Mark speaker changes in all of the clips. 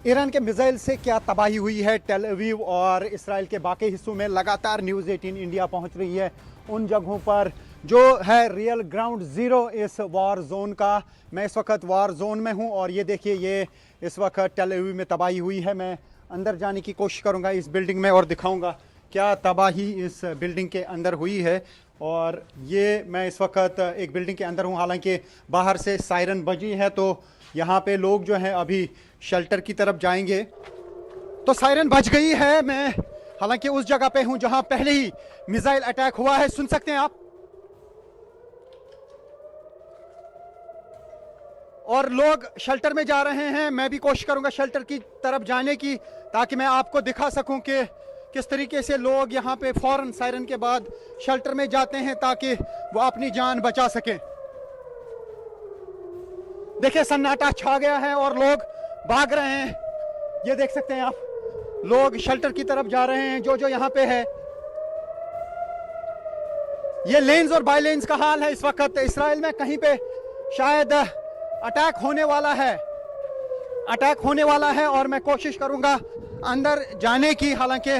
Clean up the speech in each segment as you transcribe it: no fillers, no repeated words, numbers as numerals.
Speaker 1: Iran के missile से क्या तबाही हुई है टेल अवीव और इसराइल के बाकी हिस्सों में लगातार न्यूज़ 18 इंडिया पहुंच रही है उन जगहों पर जो है रियल ग्राउंड ज़ीरो इस वार जोन का। मैं इस वक्त वार जोन में हूं और ये देखिए, ये इस वक्त टेल अवीव में तबाही हुई है। मैं अंदर जाने की कोशिश करूंगा इस बिल्डिंग में और दिखाऊंगा क्या तबाही इस बिल्डिंग के अंदर हुई है। और ये मैं इस वक्त एक बिल्डिंग के अंदर हूं, हालांकि बाहर से सायरन बजी है तो यहाँ पे लोग जो हैं अभी शेल्टर की तरफ जाएंगे। तो सायरन बज गई है। मैं हालांकि उस जगह पे हूं जहां पहले ही मिसाइल अटैक हुआ है, सुन सकते हैं आप। और लोग शेल्टर में जा रहे हैं। मैं भी कोशिश करूंगा शेल्टर की तरफ जाने की, ताकि मैं आपको दिखा सकूं कि किस तरीके से लोग यहाँ पे फौरन सायरन के बाद शेल्टर में जाते हैं ताकि वो अपनी जान बचा सकें। देखिए, सन्नाटा छा गया है और लोग भाग रहे हैं। ये देख सकते हैं आप, लोग शेल्टर की तरफ जा रहे हैं जो यहाँ पे है। ये लेन्स और बाई लेन्स का हाल है इस वक्त इसराइल में। कहीं पे शायद अटैक होने वाला है और मैं कोशिश करूंगा अंदर जाने की। हालांकि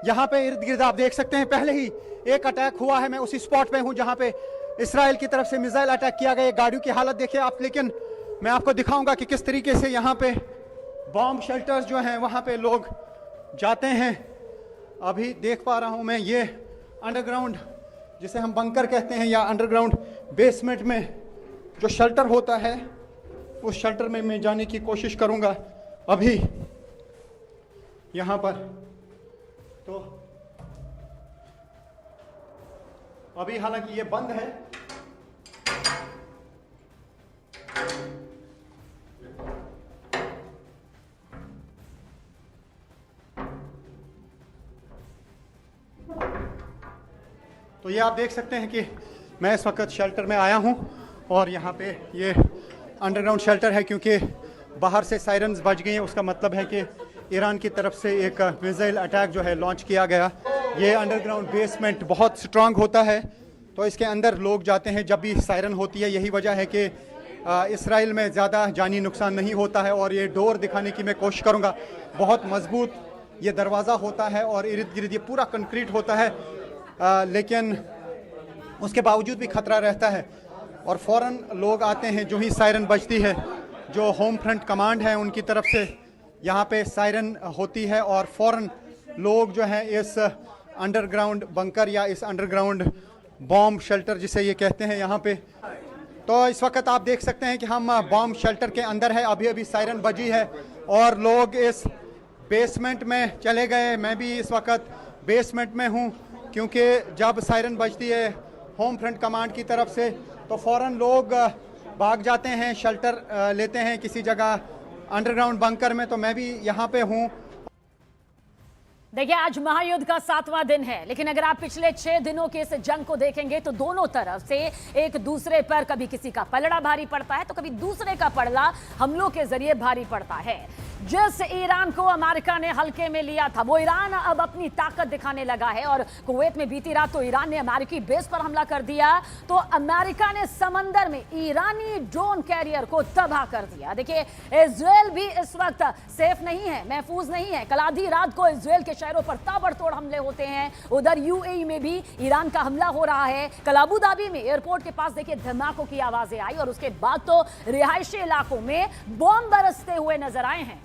Speaker 1: यहाँ पे इर्द गिर्द आप देख सकते हैं पहले ही एक अटैक हुआ है। मैं उसी स्पॉट पे हूँ जहाँ पे इसराइल की तरफ से मिसाइल अटैक किया गया। गाड़ियों की हालत देखिए आप। लेकिन मैं आपको दिखाऊंगा कि किस तरीके से यहाँ पे बॉम्ब शेल्टर्स जो हैं वहाँ पे लोग जाते हैं। अभी देख पा रहा हूँ मैं ये अंडरग्राउंड, जिसे हम बंकर कहते हैं, या अंडरग्राउंड बेसमेंट में जो शेल्टर होता है, उस शेल्टर में मैं जाने की कोशिश करूँगा अभी यहाँ पर। तो अभी हालांकि ये बंद है। तो ये आप देख सकते हैं कि मैं इस वक्त शेल्टर में आया हूं और यहाँ पे ये अंडरग्राउंड शेल्टर है, क्योंकि बाहर से सायरन्स बज गई हैं। उसका मतलब है कि ईरान की तरफ से एक मिसाइल अटैक जो है लॉन्च किया गया। ये अंडरग्राउंड बेसमेंट बहुत स्ट्रांग होता है, तो इसके अंदर लोग जाते हैं जब भी सायरन होती है। यही वजह है कि इसराइल में ज़्यादा जानी नुकसान नहीं होता है। और ये डोर दिखाने की मैं कोशिश करूँगा। बहुत मजबूत ये दरवाज़ा होता है और इर्द गिर्द ये पूरा कंक्रीट होता है, लेकिन उसके बावजूद भी खतरा रहता है। और फ़ौरन लोग आते हैं जो ही सायरन बजती है। जो होम फ्रंट कमांड है उनकी तरफ से यहाँ पे सायरन होती है और फ़ौरन लोग जो हैं इस अंडरग्राउंड बंकर या इस अंडरग्राउंड बॉम्ब शेल्टर जिसे ये कहते हैं यहाँ पे। तो इस वक्त आप देख सकते हैं कि हम बॉम्ब शेल्टर के अंदर है। अभी अभी सायरन बजी है और लोग इस बेसमेंट में चले गए। मैं भी इस वक्त बेसमेंट में हूँ, क्योंकि जब सायरन बजती है होम फ्रंट कमांड की तरफ से तो फ़ौरन लोग भाग जाते हैं, शेल्टर लेते हैं किसी जगह अंडरग्राउंड बंकर में। तो मैं भी यहाँ पे हूँ।
Speaker 2: देखिए, आज महायुद्ध का 7वां दिन है, लेकिन अगर आप पिछले 6 दिनों के इस जंग को देखेंगे तो दोनों तरफ से एक दूसरे पर कभी किसी का पलड़ा भारी पड़ता है तो कभी दूसरे का पलड़ा हमलों के जरिए भारी पड़ता है। जिस ईरान को अमेरिका ने हल्के में लिया था, वो ईरान अब अपनी ताकत दिखाने लगा है। और कुवैत में बीती रात तो ईरान ने अमेरिकी बेस पर हमला कर दिया, तो अमेरिका ने समंदर में ईरानी ड्रोन कैरियर को तबाह कर दिया। देखिए, इजराइल भी इस वक्त सेफ नहीं है, महफूज नहीं है। कल आधी रात को इजराइल के शहरों पर ताबड़तोड़ हमले होते हैं। उधर यूएई में भी ईरान का हमला हो रहा है। कल अबू धाबी में एयरपोर्ट के पास देखिए धमाकों की आवाजें आई और उसके बाद तो रिहायशी इलाकों में बॉम्ब बरसते हुए नजर आए हैं।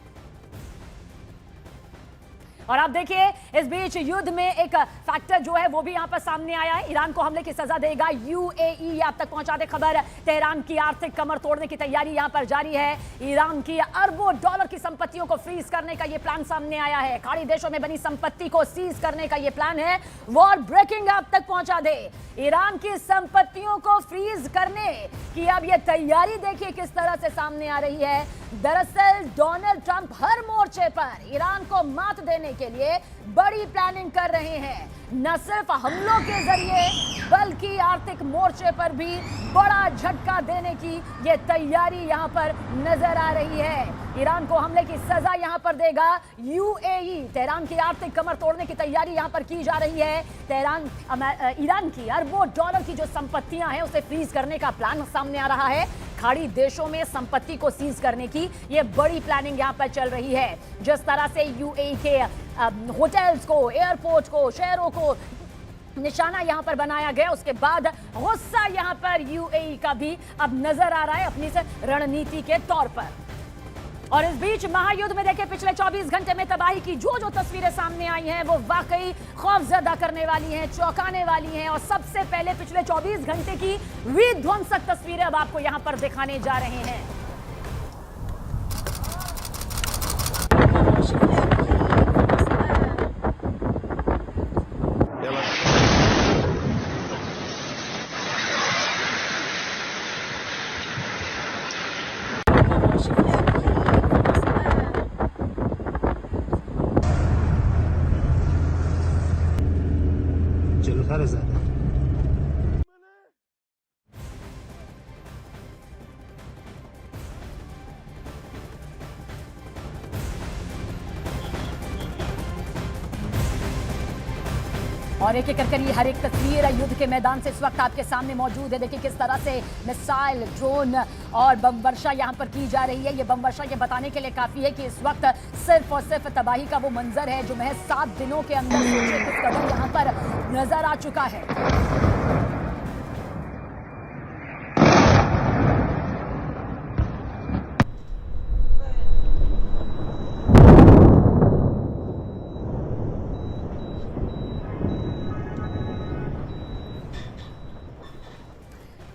Speaker 2: और आप देखिए, इस बीच युद्ध में एक फैक्टर जो है वो भी यहां पर सामने आया है। ईरान को हमले की सजा देगा यूएई। आप तक पहुंचा दे खबर, तेहरान की आर्थिक कमर तोड़ने की तैयारी यहां पर जारी है। ईरान की अरबों डॉलर की संपत्तियों को फ्रीज करने का यह प्लान सामने आया है। खाड़ी देशों में बनी संपत्ति को सीज करने का यह प्लान है। वॉर ब्रेकिंग आप तक पहुंचा दे, ईरान की संपत्तियों को फ्रीज करने की अब यह तैयारी देखिए किस तरह से सामने आ रही है। दरअसल डोनाल्ड ट्रंप हर मोर्चे पर ईरान को मात देने के लिए बड़ी प्लानिंग कर रहे हैं। न सिर्फ हमलों के जरिए बल्कि आर्थिक मोर्चे पर भी बड़ा झटका देने की ये तैयारी यहां पर नजर आ रही है। ईरान को हमले की सजा यहां पर देगा यूएई। तेहरान की आर्थिक कमर तोड़ने की तैयारी यहां पर की जा रही है। ईरान की अरबों डॉलर की जो संपत्तियां हैं उसे फ्रीज करने का प्लान सामने आ रहा है। खाड़ी देशों में संपत्ति को सीज करने की ये बड़ी प्लानिंग यहां पर चल रही है। जिस तरह से यूएई के होटल्स को, एयरपोर्ट को, शहरों को निशाना यहां पर बनाया गया, उसके बाद गुस्सा यहां पर यूएई का भी अब नजर आ रहा है अपनी से रणनीति के तौर पर। और इस बीच महायुद्ध में देखिए पिछले 24 घंटे में तबाही की जो तस्वीरें सामने आई हैं वो वाकई खौफजदा करने वाली हैं, चौंकाने वाली हैं। और सबसे पहले पिछले 24 घंटे की विध्वंसक तस्वीरें अब आपको यहां पर दिखाने जा रहे हैं। और एक एक करके ये हर एक तस्वीर युद्ध के मैदान से इस वक्त आपके सामने मौजूद है। देखिए किस तरह से मिसाइल, ड्रोन और बम वर्षा यहाँ पर की जा रही है। ये बम वर्षा ये बताने के लिए काफी है कि इस वक्त सिर्फ और सिर्फ तबाही का वो मंजर है जो महज 7 दिनों के अंदर सोचिए किस कदम यहाँ पर नजर आ चुका है।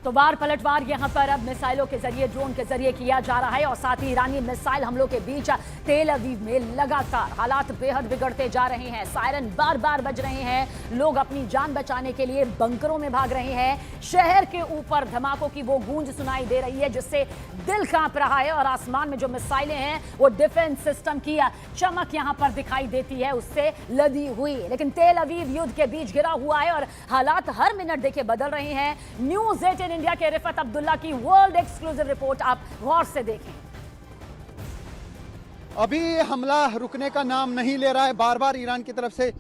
Speaker 2: तो वार पलटवार यहां पर अब मिसाइलों के जरिए, ड्रोन के जरिए किया जा रहा है। और साथ ही ईरानी मिसाइल हमलों के बीच तेल अवीव में लगातार हालात बेहद बिगड़ते जा रहे हैं। सायरन बार बार बज रहे हैं, लोग अपनी जान बचाने के लिए बंकरों में भाग रहे हैं। शहर के ऊपर धमाकों की वो गूंज सुनाई दे रही है जिससे दिल कांप रहा है। और आसमान में जो मिसाइलें हैं वो डिफेंस सिस्टम की चमक यहां पर दिखाई देती है, उससे लदी हुई। लेकिन तेल अवीव युद्ध के बीच घिरा हुआ है और हालात हर मिनट देखिए बदल रहे हैं। न्यूज़ 18 इंडिया के रिफत अब्दुल्ला की वर्ल्ड एक्सक्लूसिव रिपोर्ट आप गौर से देखें।
Speaker 1: अभी हमला रुकने का नाम नहीं ले रहा है, बार बार ईरान की तरफ से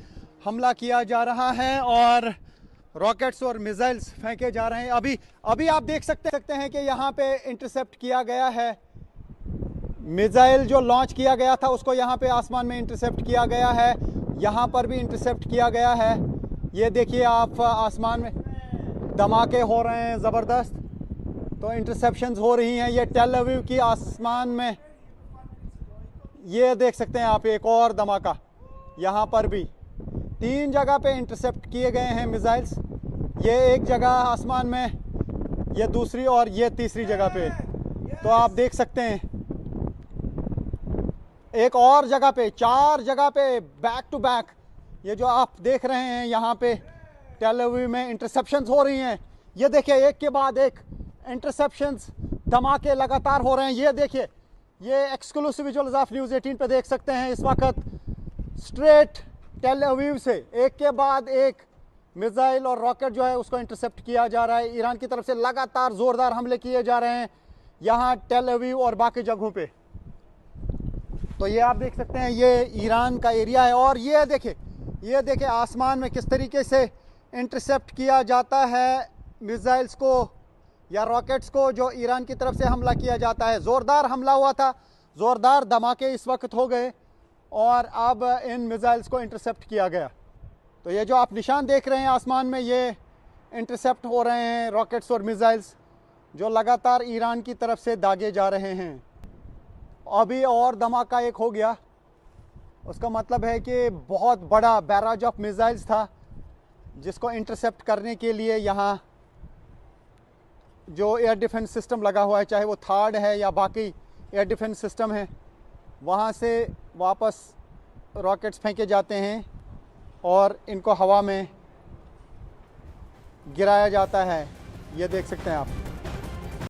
Speaker 1: हमला किया जा रहा है और रॉकेट्स और मिसाइल्स फेंके जा रहे हैं। अभी आप देख सकते हैं कि यहाँ पे इंटरसेप्ट किया गया है। मिसाइल जो लॉन्च किया गया था उसको यहाँ पे आसमान में इंटरसेप्ट किया गया है, यहाँ पर भी इंटरसेप्ट किया गया है। ये देखिए आप, आसमान में धमाके हो रहे हैं ज़बरदस्त, तो इंटरसेप्शंस हो रही हैं। ये टेल अवीव की आसमान में ये देख सकते हैं आप, एक और धमाका यहाँ पर भी। 3 जगह पे इंटरसेप्ट किए गए हैं मिसाइल्स। ये एक जगह आसमान में, ये दूसरी और ये तीसरी जगह पे। तो आप देख सकते हैं एक और जगह पे, 4 जगह पे बैक टू बैक ये जो आप देख रहे हैं यहाँ पे टेल अवीव में इंटरसेप्शंस हो रही हैं। ये देखिए एक के बाद एक इंटरसेप्शंस, धमाके लगातार हो रहे हैं। ये देखिए, ये एक्सक्लूसिव विजुअल्स आप न्यूज़ 18 पे देख सकते हैं। इस वक्त स्ट्रेट टेल अवीव से एक के बाद एक मिसाइल और रॉकेट जो है उसको इंटरसेप्ट किया जा रहा है। ईरान की तरफ से लगातार ज़ोरदार हमले किए जा रहे हैं यहाँ टेल अवीव और बाकी जगहों पे। तो ये आप देख सकते हैं, ये ईरान का एरिया है। और ये देखिए आसमान में किस तरीके से इंटरसेप्ट किया जाता है मिसाइल्स को या रॉकेट्स को जो ईरान की तरफ से हमला किया जाता है। ज़ोरदार हमला हुआ था, ज़ोरदार धमाके इस वक्त हो गए और अब इन मिसाइल्स को इंटरसेप्ट किया गया। तो ये जो आप निशान देख रहे हैं आसमान में, ये इंटरसेप्ट हो रहे हैं रॉकेट्स और मिसाइल्स जो लगातार ईरान की तरफ से दागे जा रहे हैं। अभी और धमाका एक हो गया, उसका मतलब है कि बहुत बड़ा बैराज ऑफ मिसाइल्स था जिसको इंटरसेप्ट करने के लिए यहाँ जो एयर डिफेंस सिस्टम लगा हुआ है, चाहे वो थार्ड है या बाकी एयर डिफेंस सिस्टम है, वहाँ से वापस रॉकेट्स फेंके जाते हैं और इनको हवा में गिराया जाता है। ये देख सकते हैं आप।